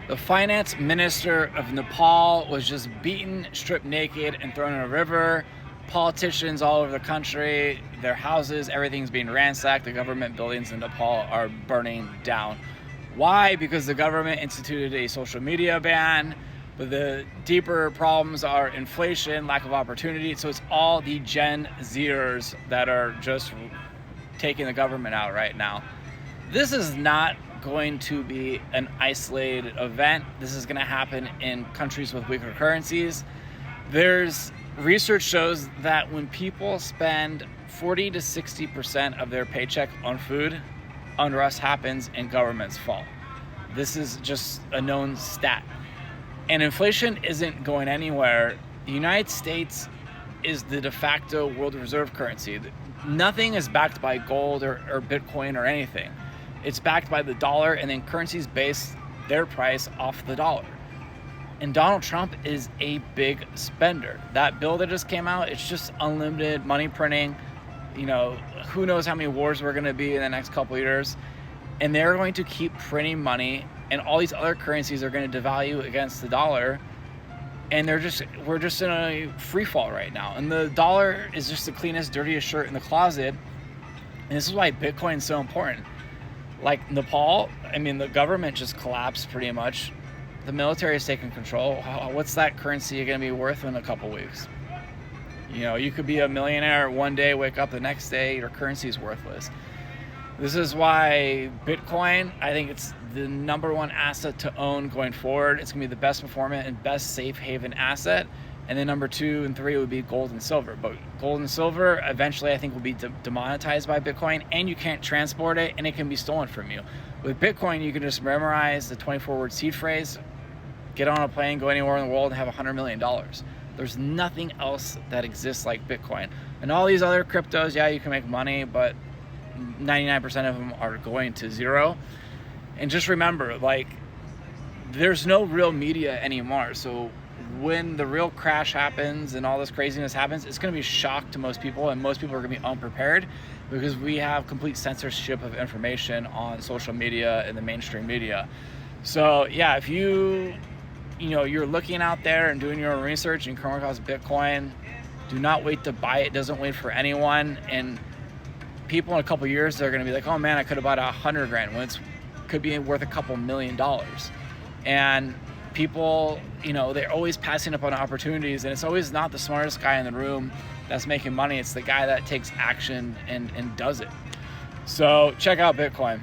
The finance minister of Nepal was just beaten, stripped naked, and thrown in a river. Politicians all over the country, their houses, everything's being ransacked. The government buildings in Nepal are burning down. Why? Because the government instituted a social media ban. But the deeper problems are inflation, lack of opportunity. So it's all the Gen Zers that are just taking the government out right now. This is not going to be an isolated event. This is going to happen in countries with weaker currencies. There's research shows that when people spend 40 to 60% of their paycheck on food, unrest happens and governments fall. This is just a known stat. And inflation isn't going anywhere. The United States is the de facto world reserve currency. Nothing is backed by gold or Bitcoin or anything. It's backed by the dollar, and then currencies base their price off the dollar. And Donald Trump is a big spender. That bill that just came out, it's just unlimited money printing. You know, who knows how many wars we're going to be in the next couple of years. And they're going to keep printing money, and all these other currencies are going to devalue against the dollar. And we're just in a free fall right now. And the dollar is just the cleanest, dirtiest shirt in the closet. And this is why Bitcoin is so important. Like Nepal, I mean, the government just collapsed pretty much. The military is taking control. What's that currency going to be worth in a couple weeks? You know, you could be a millionaire one day, wake up the next day, your currency is worthless. This is why Bitcoin, I think it's the number one asset to own going forward. It's going to be the best performant and best safe haven asset. And then number 2 and 3 would be gold and silver. But gold and silver eventually I think will be demonetized by Bitcoin, and you can't transport it, and it can be stolen from you. With Bitcoin, you can just memorize the 24-word seed phrase, get on a plane, go anywhere in the world, and have $100 million. There's nothing else that exists like Bitcoin. And all these other cryptos, yeah, you can make money, but 99% of them are going to zero. And just remember, like, there's no real media anymore. So when the real crash happens and all this craziness happens, it's going to be a shock to most people, and most people are going to be unprepared because we have complete censorship of information on social media and the mainstream media. So yeah, if you're looking out there and doing your own research and come across Bitcoin, do not wait to buy it. It doesn't wait for anyone. And people in a couple years, they're going to be like, oh man, I could have bought $100,000 when it could be worth a couple $1 million. And people, they're always passing up on opportunities, and it's always not the smartest guy in the room that's making money. It's the guy that takes action and does it. So check out Bitcoin.